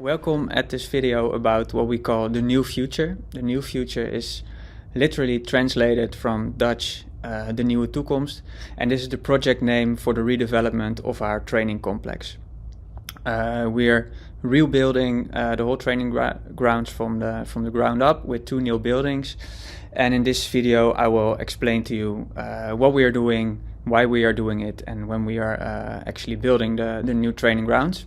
Welcome at this video about what we call the new future. The new future is literally translated from Dutch, de nieuwe toekomst, and this is the project name for the redevelopment of our training complex. We're rebuilding the whole training grounds from the ground up with 2 new buildings, and in this video I will explain to you what we are doing, why we are doing it, and when we are actually building the new training grounds.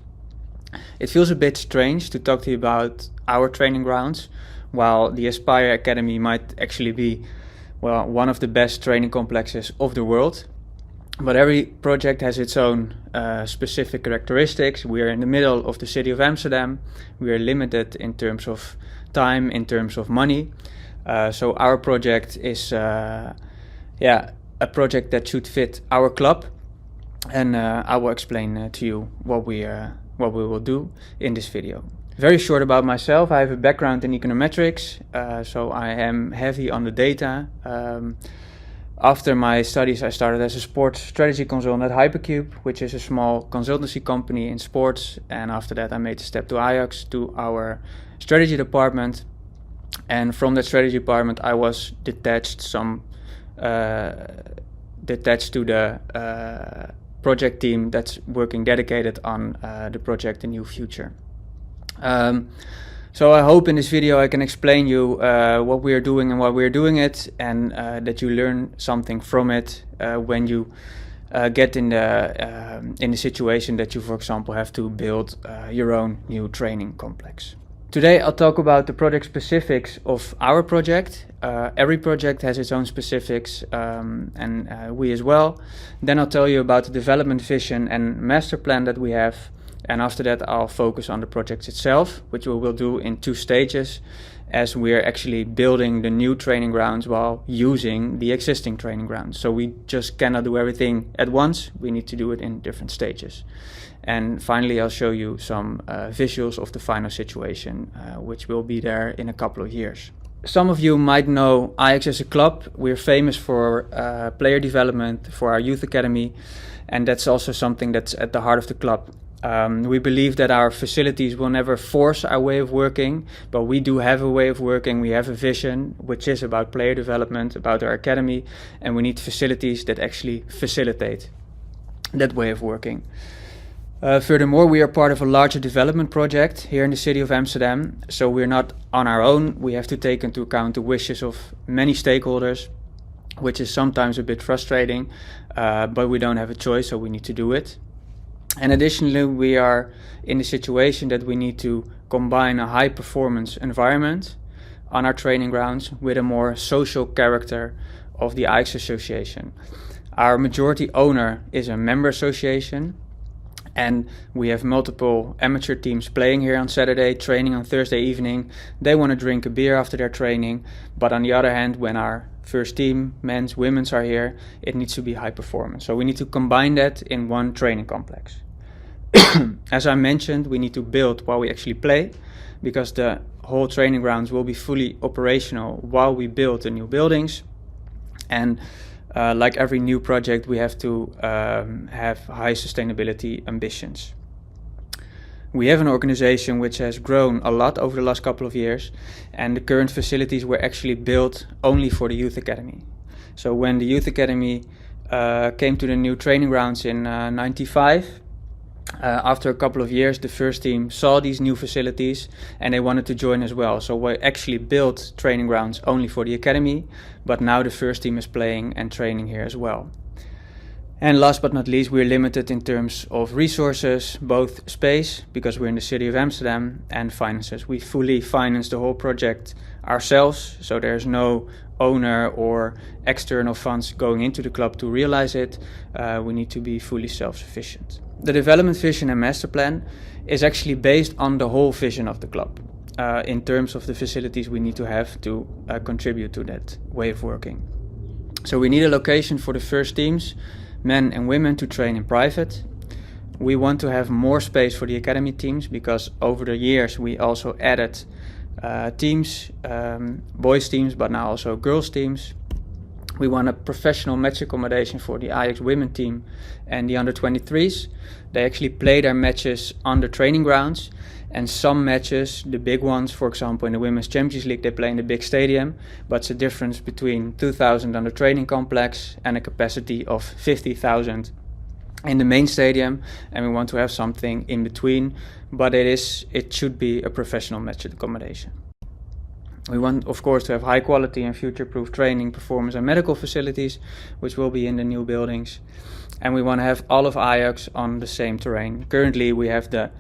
It feels a bit strange to talk to you about our training grounds, while the Aspire Academy might actually be, well, one of the best training complexes of the world. But every project has its own specific characteristics. We are in the middle of the city of Amsterdam. We are limited in terms of time, in terms of money. So our project is a project that should fit our club. And I will explain to you what we will do in this video. Very short about myself. I have a background in econometrics, so I am heavy on the data. After my studies, I started as a sports strategy consultant at Hypercube, which is a small consultancy company in sports. And after that, I made the step to Ajax, to our strategy department. And from that strategy department, I was detached to the project team that's working dedicated on the project The New Future. So I hope in this video I can explain you what we are doing and why we are doing it, and that you learn something from it when you get in the situation that you, for example, have to build your own new training complex. Today I'll talk about the project specifics of our project. Every project has its own specifics, and we as well. Then I'll tell you about the development vision and master plan that we have. And after that I'll focus on the project itself, which we will do in 2 stages, as we're actually building the new training grounds while using the existing training grounds. So we just cannot do everything at once. We need to do it in different stages. And finally, I'll show you some visuals of the final situation, which will be there in a couple of years. Some of you might know Ajax as a club. We're famous for player development, for our youth academy, and that's also something that's at the heart of the club. We believe that our facilities will never force our way of working, but we do have a way of working. We have a vision, which is about player development, about our academy, and we need facilities that actually facilitate that way of working. Furthermore, we are part of a larger development project here in the city of Amsterdam, so we're not on our own. We have to take into account the wishes of many stakeholders, which is sometimes a bit frustrating, but we don't have a choice, so we need to do it. And additionally, we are in the situation that we need to combine a high-performance environment on our training grounds with a more social character of the Ajax Association. Our majority owner is a member association, and we have multiple amateur teams playing here on Saturday, training on Thursday evening. They want to drink a beer after their training, but on the other hand, when our first team, men's, women's, are here, it needs to be high performance. So we need to combine that in one training complex. As I mentioned, we need to build while we actually play, because the whole training grounds will be fully operational while we build the new buildings. And like every new project, we have to have high sustainability ambitions. We have an organization which has grown a lot over the last couple of years, and the current facilities were actually built only for the Youth Academy. So when the Youth Academy came to the new training grounds in '95, after a couple of years, the first team saw these new facilities and they wanted to join as well. So we actually built training grounds only for the academy, but now the first team is playing and training here as well. And last but not least, we're limited in terms of resources, both space, because we're in the city of Amsterdam, and finances. We fully finance the whole project ourselves, so there's no owner or external funds going into the club to realize it. We need to be fully self-sufficient. The development vision and master plan is actually based on the whole vision of the club, in terms of the facilities we need to have to contribute to that way of working. So we need a location for the first teams, men and women, to train in private. We want to have more space for the academy teams, because over the years we also added teams, boys teams, but now also girls teams. We want a professional match accommodation for the Ajax women team and the under 23s. They actually play their matches on the training grounds, And some matches, the big ones, for example, in the Women's Champions League, they play in the big stadium, but it's a difference between 2,000 on the training complex and a capacity of 50,000 in the main stadium, and we want to have something in between, but it should be a professional match accommodation. We want, of course, to have high quality and future-proof training, performance and medical facilities, which will be in the new buildings. And we want to have all of Ajax on the same terrain. Currently, we have the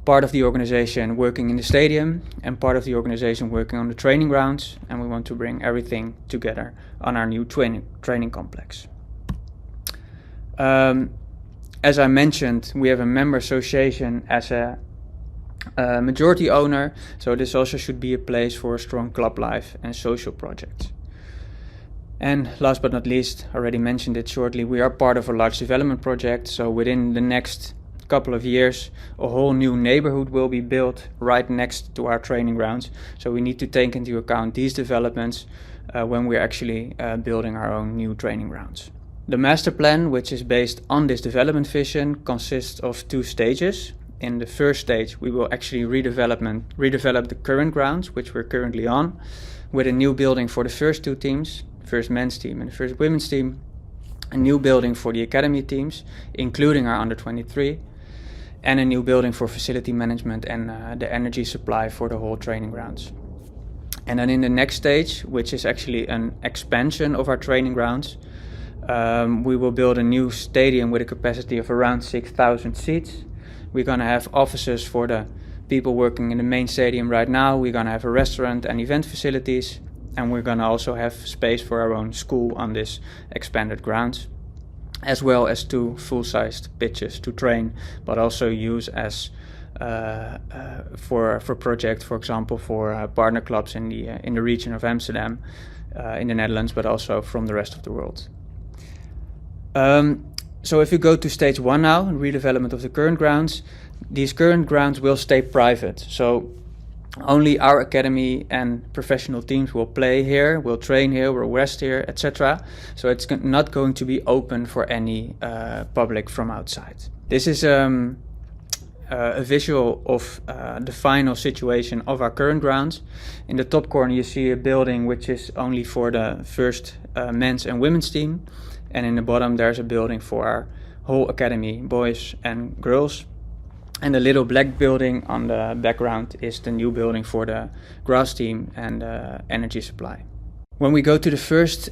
part of the organization working in the stadium and part of the organization working on the training grounds, and we want to bring everything together on our new training complex. As I mentioned, we have a member association as a majority owner, so this also should be a place for a strong club life and social projects. And last but not least, I already mentioned it shortly, we are part of a large development project, so within the next couple of years a whole new neighborhood will be built right next to our training grounds, so we need to take into account these developments when we're actually building our own new training grounds. The master plan, which is based on this development vision, consists of 2 stages. In the first stage, we will actually redevelop the current grounds, which we're currently on, with a new building for the first 2 teams, first men's team and the first women's team, a new building for the academy teams, including our under 23, and a new building for facility management and the energy supply for the whole training grounds. And then in the next stage, which is actually an expansion of our training grounds, we will build a new stadium with a capacity of around 6,000 seats. We're going to have offices for the people working in the main stadium right now. We're going to have a restaurant and event facilities. And we're going to also have space for our own school on this expanded grounds, as well as 2 full-sized pitches to train, but also use as for project, for example, for partner clubs in the region of Amsterdam, in the Netherlands, but also from the rest of the world. So if you go to stage 1 now, redevelopment of the current grounds, these current grounds will stay private. So only our academy and professional teams will play here, will train here, will rest here, etc. So it's not going to be open for any public from outside. This is a visual of the final situation of our current grounds. In the top corner you see a building which is only for the first men's and women's team. And in the bottom there's a building for our whole academy, boys and girls. And the little black building on the background is the new building for the grass team and energy supply. When we go to the first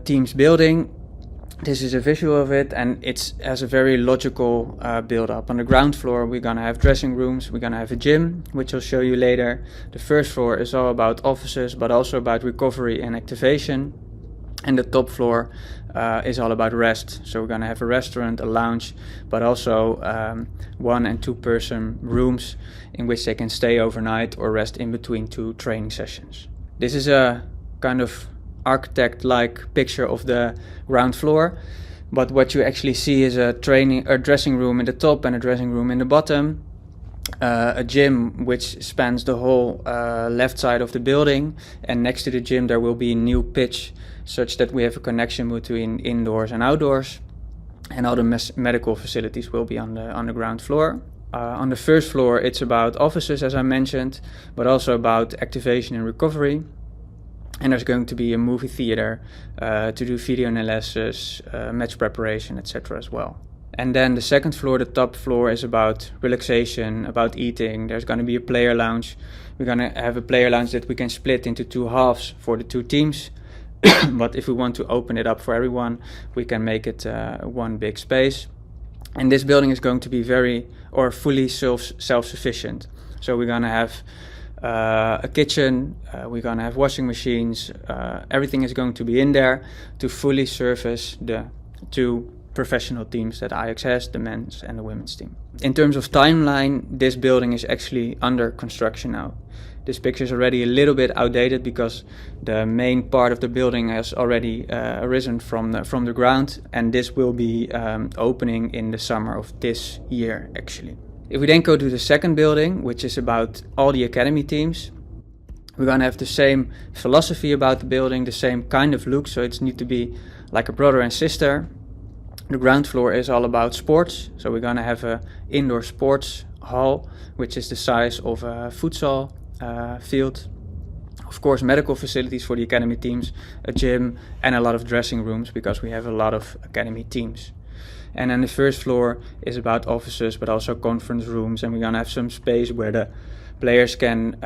team's building, this is a visual of it, and it has a very logical build-up. On the ground floor we're going to have dressing rooms, we're going to have a gym, which I'll show you later. The first floor is all about offices, but also about recovery and activation. And the top floor is all about rest. So we're going to have a restaurant, a lounge, but also 1 and 2 person rooms in which they can stay overnight or rest in between 2 training sessions. This is a kind of architect-like picture of the ground floor, but what you actually see is a dressing room in the top and a dressing room in the bottom. A gym which spans the whole left side of the building, and next to the gym there will be a new pitch such that we have a connection between indoors and outdoors, and all the medical facilities will be on the ground floor. On the first floor it's about offices, as I mentioned, but also about activation and recovery. And there's going to be a movie theater to do video analysis, match preparation, etc. as well. And then the second floor, the top floor, is about relaxation, about eating. There's going to be a player lounge. We're going to have a player lounge that we can split into 2 halves for the 2 teams. But if we want to open it up for everyone, we can make it one big space. And this building is going to be fully self-sufficient. So we're going to have a kitchen, we're going to have washing machines. Everything is going to be in there to fully service the 2 professional teams that Ajax has, the men's and the women's team. In terms of timeline, this building is actually under construction now. This picture is already a little bit outdated because the main part of the building has already arisen from the ground, and this will be opening in the summer of this year actually. If we then go to the second building, which is about all the academy teams, we're going to have the same philosophy about the building, the same kind of look, so it needs to be like a brother and sister. The ground floor is all about sports, so we're going to have a indoor sports hall, which is the size of a futsal field. Of course, medical facilities for the academy teams, a gym, and a lot of dressing rooms because we have a lot of academy teams. And then the first floor is about offices, but also conference rooms, and we're gonna have some space where the players can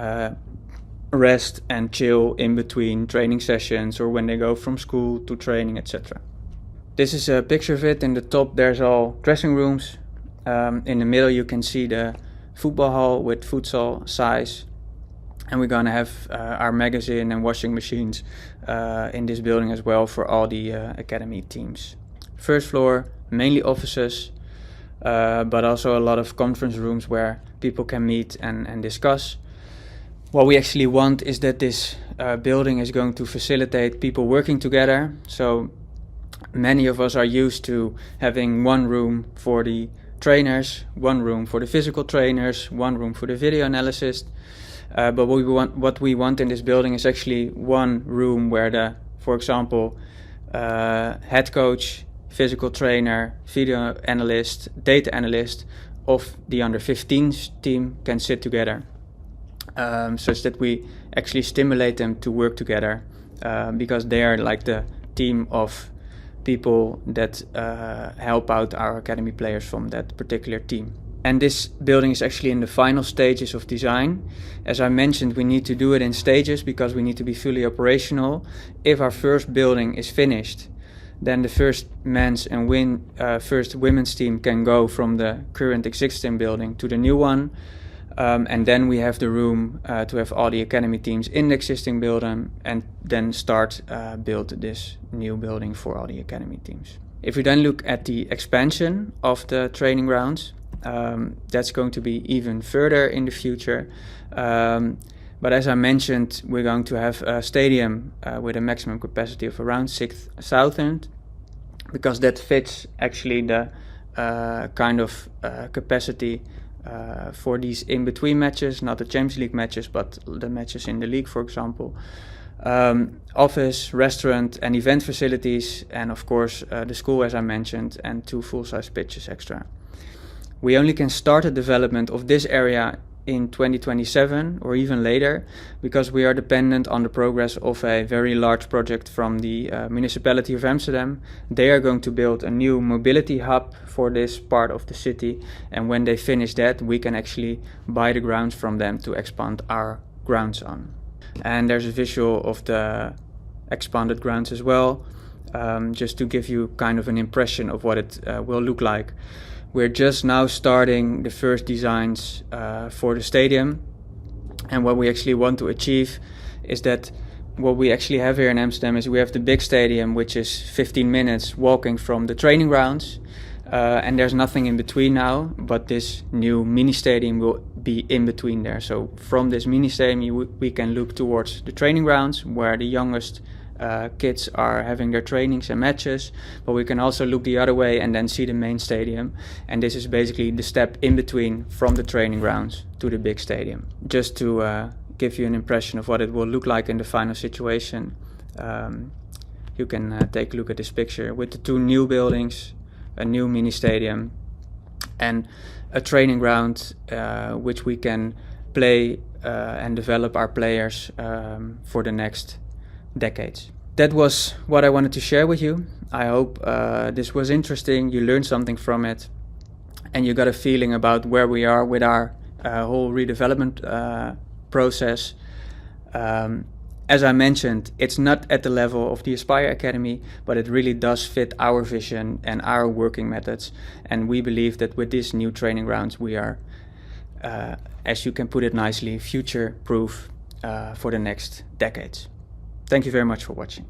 rest and chill in between training sessions or when they go from school to training, etc. This is a picture of it. In the top there's all dressing rooms. In the middle you can see the football hall with futsal size. And we're gonna have our magazine and washing machines in this building as well for all the academy teams. First floor, mainly offices, but also a lot of conference rooms where people can meet and discuss. What we actually want is that this building is going to facilitate people working together. So many of us are used to having one room for the trainers, one room for the physical trainers, one room for the video analysis. But what we want in this building is actually one room where for example, head coach, physical trainer, video analyst, data analyst of the under 15s team can sit together, such that we actually stimulate them to work together, because they are like the team of people that help out our academy players from that particular team. And this building is actually in the final stages of design. As I mentioned, we need to do it in stages because we need to be fully operational. If our first building is finished, then the first men's and first women's team can go from the current existing building to the new one. And then we have the room to have all the academy teams in the existing building and then start build this new building for all the academy teams. If we then look at the expansion of the training grounds, that's going to be even further in the future. But as I mentioned, we're going to have a stadium with a maximum capacity of around 6,000, because that fits actually the kind of capacity for these in-between matches, not the Champions League matches, but the matches in the league, for example. Office, restaurant and event facilities, and of course the school, as I mentioned, and 2 full-size pitches extra. We only can start the development of this area in 2027 or even later, because we are dependent on the progress of a very large project from the municipality of Amsterdam. They are going to build a new mobility hub for this part of the city, and when they finish that, we can actually buy the grounds from them to expand our grounds on. And there's a visual of the expanded grounds as well, just to give you kind of an impression of what it will look like. We're just now starting the first designs for the stadium, and what we actually want to achieve is that what we actually have here in Amsterdam is we have the big stadium, which is 15 minutes walking from the training grounds, and there's nothing in between now, but this new mini stadium will be in between there. So from this mini stadium we can look towards the training grounds where the youngest kids are having their trainings and matches, but we can also look the other way and then see the main stadium, and this is basically the step in between from the training grounds to the big stadium. Just to give you an impression of what it will look like in the final situation, you can take a look at this picture with the 2 new buildings, a new mini stadium and a training ground which we can play and develop our players for the next decades. That was what I wanted to share with you. I hope this was interesting, you learned something from it, and you got a feeling about where we are with our whole redevelopment process. As I mentioned, it's not at the level of the Aspire Academy, but it really does fit our vision and our working methods, and we believe that with these new training grounds we are, as you can put it nicely, future-proof for the next decades. Thank you very much for watching.